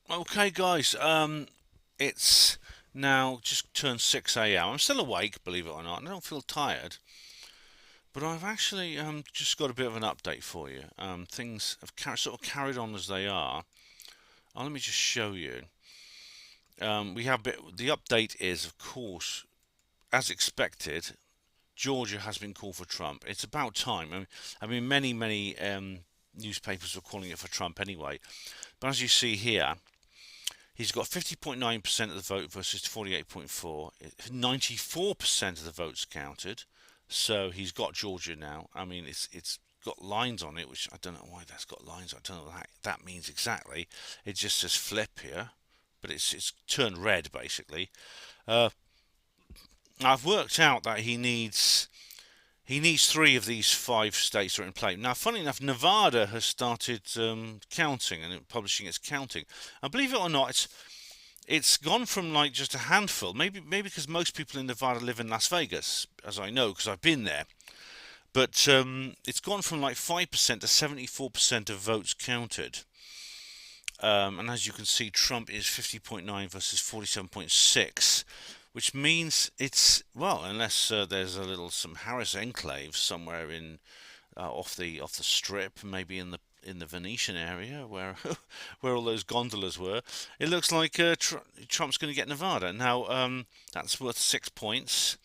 Okay, guys. It's now just turned 6 a.m. I'm still awake, believe it or not, and I don't feel tired. But I've actually just got a bit of an update for you. Things have sort of carried on as they are. Let me just show you. We have the update is, of course, as expected. Georgia has been called for Trump. It's about time. I mean many newspapers were calling it for Trump anyway. But as you see here, he's got 50.9% of the vote versus 48.4. 94% of the votes counted. So he's got Georgia now. I mean, it's got lines on it, which I don't know why that's got lines. I don't know what that means exactly. It just says flip here, but it's turned red basically. Uh, I've worked out that he needs three of these five states that are in play. Now, funny enough, Nevada has started counting and publishing its counting. And believe it or not, it's gone from like just a handful. Maybe because most people in Nevada live in Las Vegas, as I know because I've been there. But it's gone from like 5% to 74% of votes counted. And as you can see, Trump is 50.9 versus 47.6, which means it's, well, unless there's a little some Harris enclave somewhere in off the strip, maybe in the Venetian area where where all those gondolas were. It looks like Trump's going to get Nevada. Now that's worth 6 points.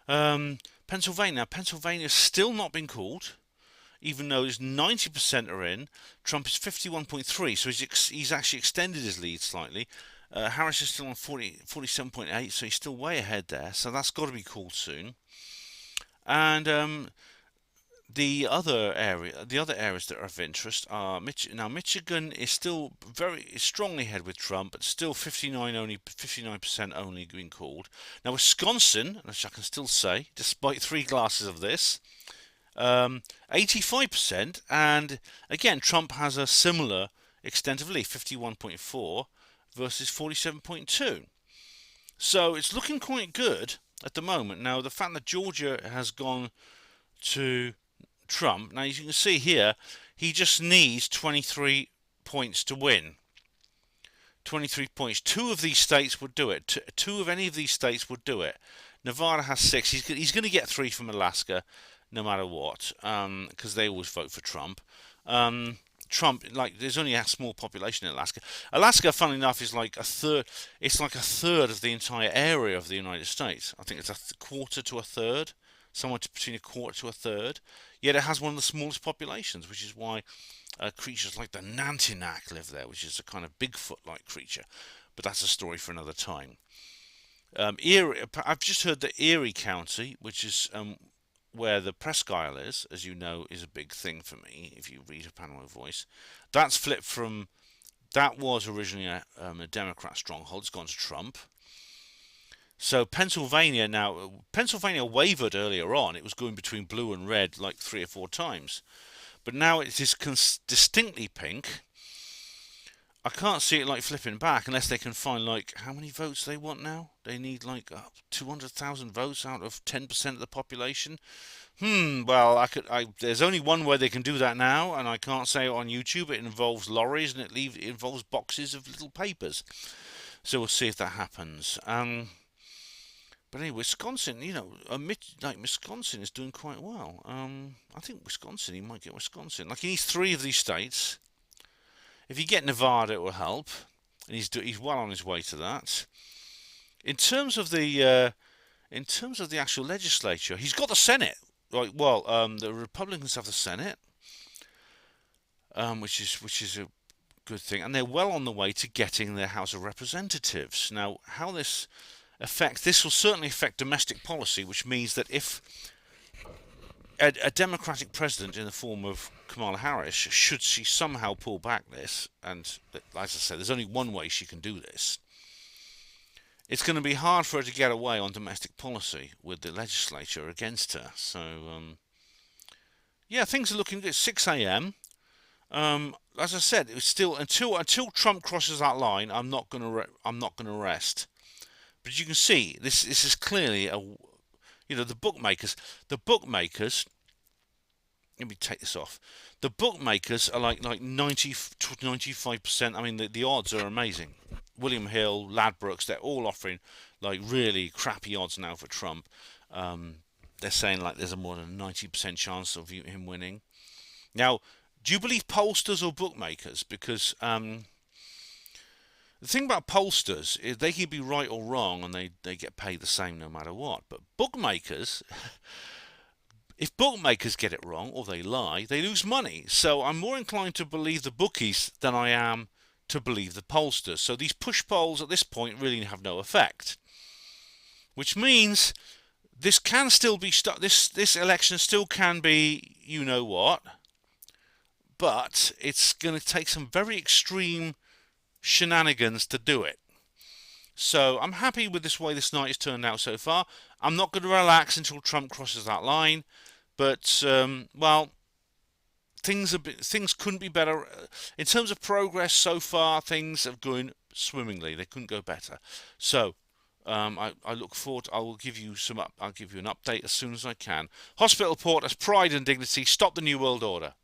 Um, Pennsylvania. Pennsylvania's still not been called, even though it's 90% are in. Trump is 51.3, so he's actually extended his lead slightly. Harris is still on 47.8, so he's still way ahead there. So that's got to be called soon. And the other areas that are of interest are now Michigan is still very strongly ahead with Trump, but still 59% only being called. Now Wisconsin, which I can still say, despite 3 glasses of this, 85%, and again Trump has a similar extent of lead, 51.4 versus 47.2. So it's looking quite good at the moment. Now the fact that Georgia has gone to Trump. Now, as you can see here, he just needs 23 points to win. 23 points. Two of these states would do it. Two of any of these states would do it. Nevada has 6. He's going to get 3 from Alaska, no matter what, because they always vote for Trump. Trump, like, there's only a small population in Alaska. Alaska, funnily enough, is like a third. It's like a third of the entire area of the United States. I think it's a quarter to a third, somewhere between a quarter to a third. Yet it has one of the smallest populations, which is why creatures like the Nantinak live there, which is a kind of Bigfoot-like creature. But that's a story for another time. Erie, I've just heard that Erie County, which is where the Presque Isle is, as you know, is a big thing for me. If you read a Panama Voice, that's flipped from that was originally a Democrat stronghold. It's gone to Trump. So Pennsylvania wavered earlier on. It was going between blue and red like 3 or 4 times, but now it is distinctly pink. I can't see it like flipping back unless they can find like how many votes they want now. They need like 200,000 votes out of 10% of the population. Well, there's only one way they can do that now, and I can't say it on YouTube. It involves lorries and it involves boxes of little papers. So we'll see if that happens. But anyway, Wisconsin, like Wisconsin is doing quite well. I think Wisconsin, he might get Wisconsin. Like he needs 3 of these states. If you get Nevada, it will help, and he's well on his way to that. In terms of the actual legislature, he's got the Senate. Right, well, the Republicans have the Senate, which is a good thing, and they're well on the way to getting their House of Representatives. Now, how this will certainly affect domestic policy, which means that if a Democratic president in the form of Kamala Harris, should she somehow pull back this, and as I said, there's only one way she can do this, it's going to be hard for her to get away on domestic policy with the legislature against her. So, yeah, things are looking good. 6 a.m. As I said, it's still until Trump crosses that line, I'm not gonna rest. But you can see this is clearly the bookmakers let me take this off. The bookmakers are like 90 95%. I mean, the odds are amazing. William Hill, Ladbrokes, they're all offering like really crappy odds now for Trump. They're saying like there's a more than 90% chance of him winning. Now, do you believe pollsters or bookmakers? Because the thing about pollsters is they can be right or wrong, and they get paid the same no matter what. But bookmakers, if bookmakers get it wrong or they lie, they lose money. So I'm more inclined to believe the bookies than I am to believe the pollsters. So these push polls at this point really have no effect, which means this can still be this election still can be you know what, but it's going to take some very extreme shenanigans to do it. So I'm happy with this way this night has turned out so far. I'm not going to relax until Trump crosses that line, but well, things couldn't be better in terms of progress so far. Things have gone swimmingly. They couldn't go better. So I look forward. I will give you I'll give you an update as soon as I can. Hospital Porters, Pride and Dignity. Stop the New World Order.